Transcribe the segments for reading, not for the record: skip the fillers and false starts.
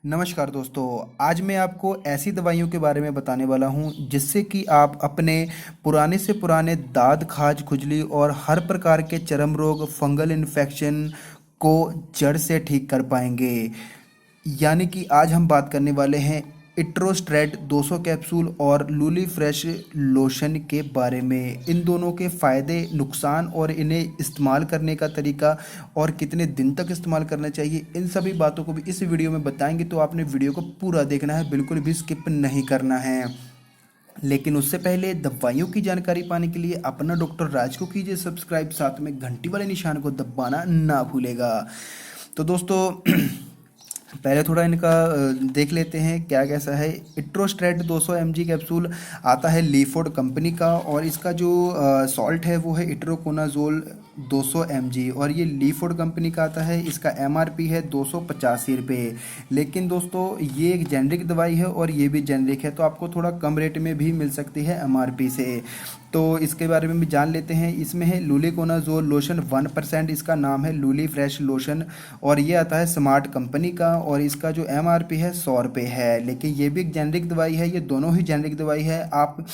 नमस्कार दोस्तों। आज मैं आपको ऐसी दवाइयों के बारे में बताने वाला हूं जिससे कि आप अपने पुराने से पुराने दाद खाज खुजली और हर प्रकार के चर्म रोग फंगल इन्फेक्शन को जड़ से ठीक कर पाएंगे। यानी कि आज हम बात करने वाले हैं इट्रोस्ट्रेट 200 कैप्सूल और लूली फ्रेश लोशन के बारे में। इन दोनों के फ़ायदे नुकसान और इन्हें इस्तेमाल करने का तरीका और कितने दिन तक इस्तेमाल करना चाहिए, इन सभी बातों को भी इस वीडियो में बताएंगे। तो आपने वीडियो को पूरा देखना है, बिल्कुल भी स्किप नहीं करना है। लेकिन उससे पहले दवाइयों की जानकारी पाने के लिए अपना डॉक्टर राज को कीजिए सब्सक्राइब, साथ में घंटी वाले निशान को दबाना ना भूलेगा। तो दोस्तों पहले थोड़ा इनका देख लेते हैं क्या कैसा है। इट्रोस्ट्रेट 200 mg कैप्सूल आता है लीफोर्ड कंपनी का, और इसका जो सॉल्ट है वो है इट्रोकोनाजोल 200 mg, और ये लीफोर्ड कंपनी का आता है। इसका MRP है 285 रुपये। लेकिन दोस्तों ये एक जेनरिक दवाई है और ये भी जेनरिक है, तो आपको थोड़ा कम रेट में भी मिल सकती है MRP से। तो इसके बारे में भी जान लेते हैं। इसमें है लूलिकोनाजोल लोशन 1%, इसका नाम है लूली फ्रेश लोशन, और ये आता है स्मार्ट कंपनी का, और इसका जो MRP है 100 रुपये है। लेकिन ये भी एक जेनरिक दवाई है, ये दोनों ही जेनरिक दवाई है। आप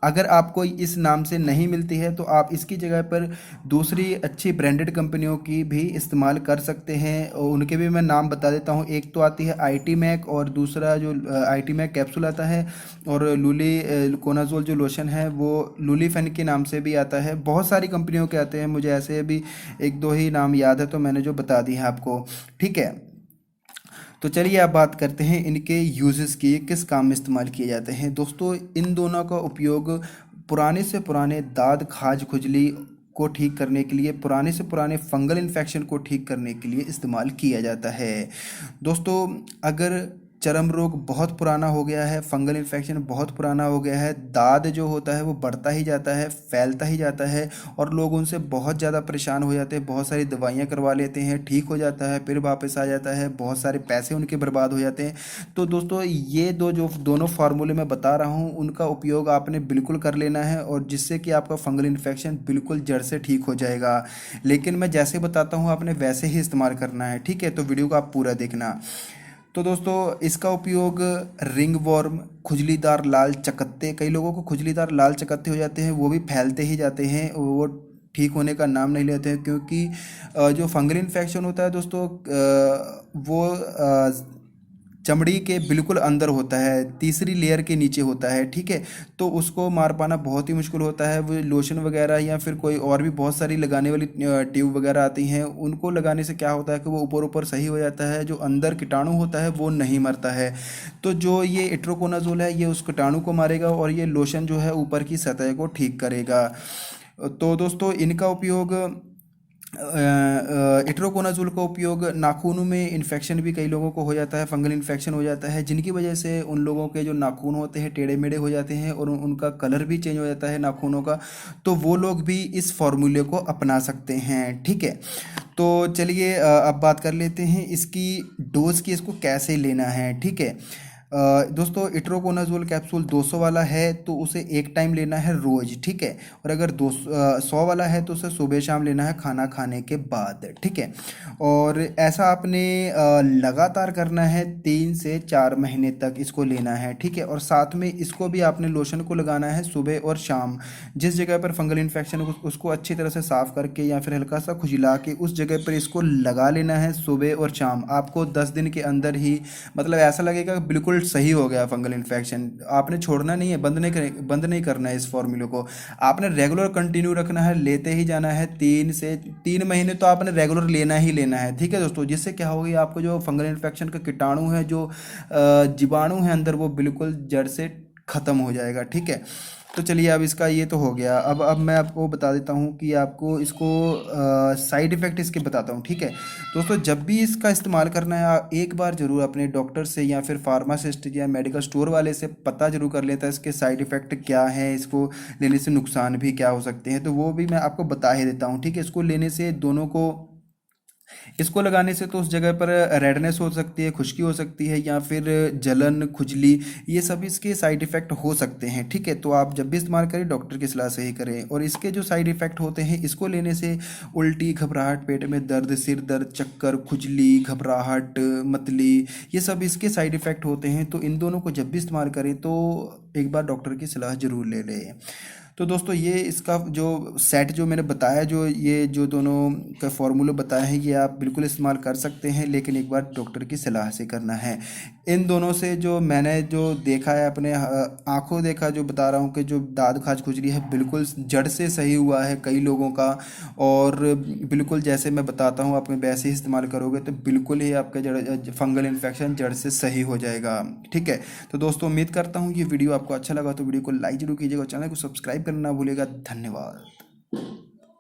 अगर आपको इस नाम से नहीं मिलती है तो आप इसकी जगह पर दूसरी अच्छी ब्रांडेड कंपनियों की भी इस्तेमाल कर सकते हैं, और उनके भी मैं नाम बता देता हूँ। एक तो आती है आई टी मैक, और दूसरा जो आई टी मैक कैप्सूल आता है, और लूली कोनाजोल जो लोशन है वो लूली फेन के नाम से भी आता है। बहुत सारी कंपनियों के आते हैं, मुझे ऐसे अभी एक दो ही नाम याद है तो मैंने जो बता दी है आपको, ठीक है। तो चलिए अब बात करते हैं इनके यूजेस की, ये किस काम में इस्तेमाल किए जाते हैं। दोस्तों इन दोनों का उपयोग पुराने से पुराने दाद खाज खुजली को ठीक करने के लिए, पुराने से पुराने फंगल इन्फेक्शन को ठीक करने के लिए इस्तेमाल किया जाता है। दोस्तों अगर चर्म रोग बहुत पुराना हो गया है, फंगल इन्फेक्शन बहुत पुराना हो गया है, दाद जो होता है वो बढ़ता ही जाता है, फैलता ही जाता है, और लोग उनसे बहुत ज़्यादा परेशान हो जाते हैं, बहुत सारी दवाइयाँ करवा लेते हैं, ठीक हो जाता है फिर वापस आ जाता है, बहुत सारे पैसे उनके बर्बाद हो जाते हैं। तो दोस्तों ये जो दोनों फार्मूले मैं बता रहा हूँ उनका उपयोग आपने बिल्कुल कर लेना है, और जिससे कि आपका फंगल इन्फेक्शन बिल्कुल जड़ से ठीक हो जाएगा। लेकिन मैं जैसे बताता हूँ आपने वैसे ही इस्तेमाल करना है, ठीक है। तो वीडियो को आप पूरा देखना। तो दोस्तों इसका उपयोग रिंग वर्म, खुजलीदार लाल चकत्ते, कई लोगों को खुजलीदार लाल चकत्ते हो जाते हैं, वो भी फैलते ही जाते हैं, वो ठीक होने का नाम नहीं लेते हैं, क्योंकि जो फंगल इन्फेक्शन होता है दोस्तों वो चमड़ी के बिल्कुल अंदर होता है, तीसरी लेयर के नीचे होता है, ठीक है। तो उसको मार पाना बहुत ही मुश्किल होता है। वो लोशन वगैरह या फिर कोई और भी बहुत सारी लगाने वाली ट्यूब वगैरह आती हैं, उनको लगाने से क्या होता है कि वो ऊपर ऊपर सही हो जाता है, जो अंदर कीटाणु होता है वो नहीं मरता है। तो जो ये इट्रोकोनाजोल है ये उस कीटाणु को मारेगा, और ये लोशन जो है ऊपर की सतह को ठीक करेगा। तो दोस्तों इनका उपयोग इट्रोकोनाजोल का उपयोग नाखूनों में इन्फेक्शन भी कई लोगों को हो जाता है, फंगल इन्फेक्शन हो जाता है, जिनकी वजह से उन लोगों के जो नाखून होते हैं टेढ़े मेढ़े हो जाते हैं, और उनका कलर भी चेंज हो जाता है नाखूनों का। तो वो लोग भी इस फॉर्मूले को अपना सकते हैं, ठीक है। तो चलिए अब बात कर लेते हैं इसकी डोज की, इसको कैसे लेना है, ठीक है। दोस्तों इट्रोकोनाजोल कैप्सूल 200 वाला है तो उसे एक टाइम लेना है रोज़, ठीक है। और अगर 100 वाला है तो उसे सुबह शाम लेना है खाना खाने के बाद, ठीक है। और ऐसा आपने लगातार करना है 3 से 4 महीने तक इसको लेना है, ठीक है। और साथ में इसको भी आपने लोशन को लगाना है सुबह और शाम। जिस जगह पर फंगल इन्फेक्शन हो उसको अच्छी तरह से साफ़ करके या फिर हल्का सा खुजला के उस जगह पर इसको लगा लेना है सुबह और शाम। आपको 10 दिन के अंदर ही मतलब ऐसा लगेगा कि बिल्कुल सही हो गया फंगल इन्फेक्शन। आपने छोड़ना नहीं है, बंद नहीं करना है इस फॉर्मूले को, आपने रेगुलर कंटिन्यू रखना है, लेते ही जाना है। 3 महीने तो आपने रेगुलर लेना ही लेना है, ठीक है दोस्तों। जिससे क्या होगी, आपको जो फंगल इन्फेक्शन का कीटाणु है, जो जीवाणु है अंदर, वो बिल्कुल जड़ से ख़त्म हो जाएगा, ठीक है। तो चलिए अब इसका ये तो हो गया। अब मैं आपको बता देता हूँ कि आपको इसको साइड इफ़ेक्ट इसके बताता हूँ, ठीक है। दोस्तों जब भी इसका इस्तेमाल करना है आप एक बार ज़रूर अपने डॉक्टर से या फिर फार्मासिस्ट या मेडिकल स्टोर वाले से पता ज़रूर कर लेता है इसके साइड इफ़ेक्ट क्या हैं, इसको लेने से नुकसान भी क्या हो सकते हैं। तो वो भी मैं आपको बता ही देता हूँ, ठीक है। इसको लेने से दोनों को इसको लगाने से तो उस जगह पर रेडनेस हो सकती है, खुश्की हो सकती है, या फिर जलन, खुजली, ये सब इसके साइड इफ़ेक्ट हो सकते हैं। ठीक है, तो आप जब भी इस्तेमाल करें डॉक्टर की सलाह से ही करें। और इसके जो साइड इफ़ेक्ट होते हैं, इसको लेने से उल्टी, घबराहट, पेट में दर्द, सिर दर्द, चक्कर, खुजली, घबराहट, मतली, ये सब इसके साइड इफ़ेक्ट होते हैं। तो इन दोनों को जब भी इस्तेमाल करें तो एक बार डॉक्टर की सलाह ज़रूर ले लें। तो दोस्तों ये इसका जो सेट जो मैंने बताया, जो ये जो दोनों का फार्मूला बताया है, ये आप बिल्कुल इस्तेमाल कर सकते हैं, लेकिन एक बार डॉक्टर की सलाह से करना है। इन दोनों से जो मैंने जो देखा है, अपने आंखों देखा, जो बता रहा हूँ कि जो दाद खाज खुजली है बिल्कुल जड़ से सही हुआ है कई लोगों का। और बिल्कुल जैसे मैं बताता हूँ आप वैसे ही इस्तेमाल करोगे तो बिल्कुल ही आपका जड़ फंगल इन्फेक्शन जड़ से सही हो जाएगा। ठीक है, तो दोस्तों उम्मीद करता हूँ ये वीडियो आपको अच्छा लगा, तो वीडियो को लाइक जरूर कीजिएगा और चैनल को सब्सक्राइब करना ना भूलिएगा। धन्यवाद।